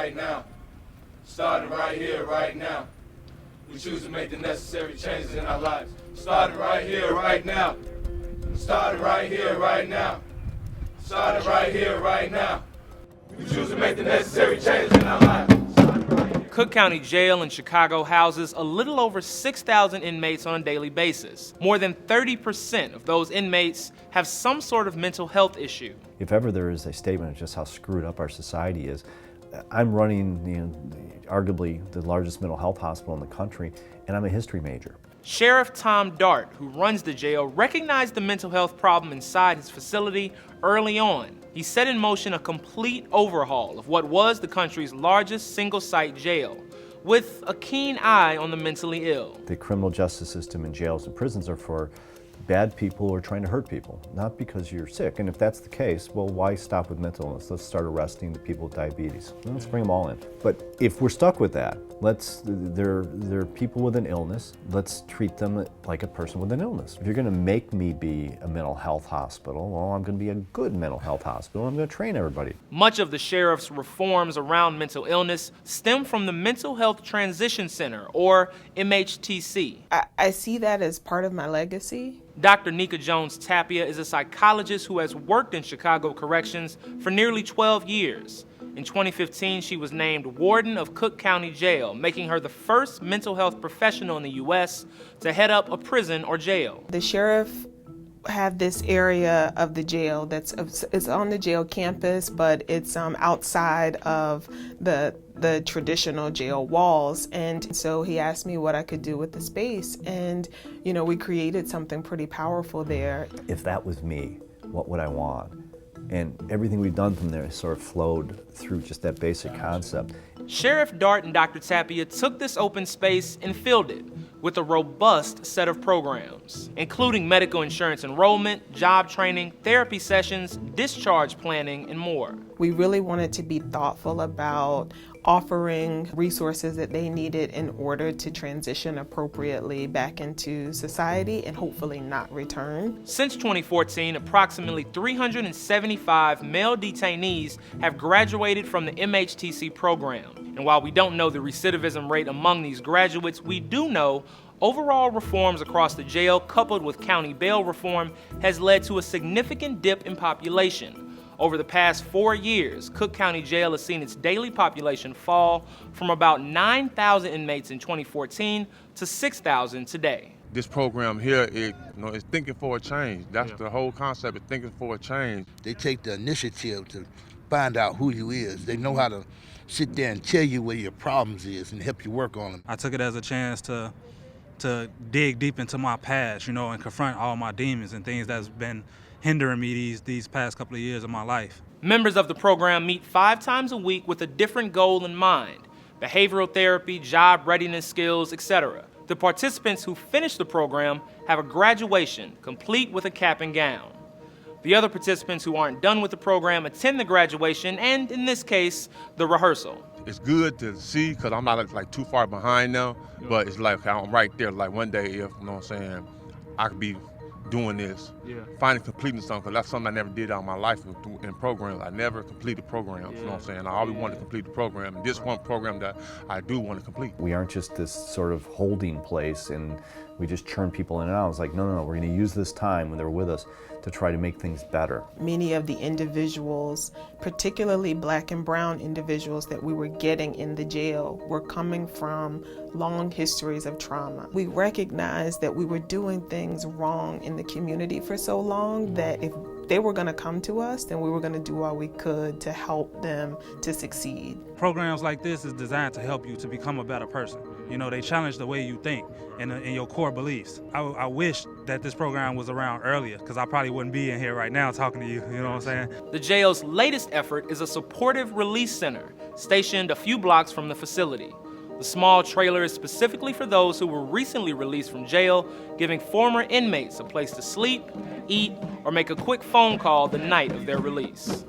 right now. Starting right here, right now. We choose to make the necessary changes in our lives. Starting right here, right now. Starting right here, right now. Starting right here, right now. We choose to make the necessary changes in our lives. Cook County Jail in Chicago houses a little over 6,000 inmates on a daily basis. More than 30% of those inmates have some sort of mental health issue. If ever there is a statement of just how screwed up our society is, I'm running arguably the largest mental health hospital in the country, and I'm a history major. Sheriff Tom Dart, who runs the jail, recognized the mental health problem inside his facility early on. He set in motion a complete overhaul of what was the country's largest single-site jail, with a keen eye on the mentally ill. The criminal justice system in jails and prisons are for bad people who are trying to hurt people, not because you're sick. And if that's the case, well, why stop with mental illness? Let's start arresting the people with diabetes. Let's bring them all in. But if we're stuck with that, they're people with an illness, let's treat them like a person with an illness. If you're gonna make me be a mental health hospital, well, I'm gonna be a good mental health hospital. I'm gonna train everybody. Much of the sheriff's reforms around mental illness stem from the Mental Health Transition Center, or MHTC. I see that as part of my legacy. Dr. Nika Jones-Tapia is a psychologist who has worked in Chicago corrections for nearly 12 years. In 2015, she was named Warden of Cook County Jail, making her the first mental health professional in the U.S. to head up a prison or jail. The sheriff have this area of the jail it's on the jail campus, but it's outside of the traditional jail walls. And so he asked me what I could do with the space, and we created something pretty powerful there. If that was me, what would I want? And everything we've done from there sort of flowed through just that basic concept. Sheriff Dart and Dr. Tapia took this open space and filled it with a robust set of programs, including medical insurance enrollment, job training, therapy sessions, discharge planning, and more. We really wanted to be thoughtful about offering resources that they needed in order to transition appropriately back into society and hopefully not return. Since 2014, approximately 375 male detainees have graduated from the MHTC program. And while we don't know the recidivism rate among these graduates, we do know overall reforms across the jail, coupled with county bail reform, has led to a significant dip in population. Over the past 4 years, Cook County Jail has seen its daily population fall from about 9,000 inmates in 2014 to 6,000 today. This program here is thinking for a change. That's the whole concept, is thinking for a change. They take the initiative to find out who you is. They know how to sit there and tell you where your problems is and help you work on them. I took it as a chance to dig deep into my past, and confront all my demons and things that's been hindering me these past couple of years of my life. Members of the program meet 5 times a week with a different goal in mind: behavioral therapy, job readiness skills, etc. The participants who finish the program have a graduation, complete with a cap and gown. The other participants who aren't done with the program attend the graduation and, in this case, the rehearsal. It's good to see, because I'm not too far behind now, but it's like I'm right there. Like one day, if I could be doing this, finally completing something, because that's something I never did all my life in programs. I never completed programs, I always wanted to complete the program, and this one program that I do want to complete. We aren't just this sort of holding place and we just churn people in and out. It's like, no, we're gonna use this time when they're with us to try to make things better. Many of the individuals, particularly Black and brown individuals that we were getting in the jail, were coming from long histories of trauma. We recognized that we were doing things wrong in the community for so long that if they were going to come to us, then we were going to do all we could to help them to succeed. Programs like this is designed to help you to become a better person. They challenge the way you think and your core beliefs. I wish that this program was around earlier, because I probably wouldn't be in here right now talking to you, you know what I'm saying? The jail's latest effort is a supportive release center stationed a few blocks from the facility. The small trailer is specifically for those who were recently released from jail, giving former inmates a place to sleep, eat, or make a quick phone call the night of their release.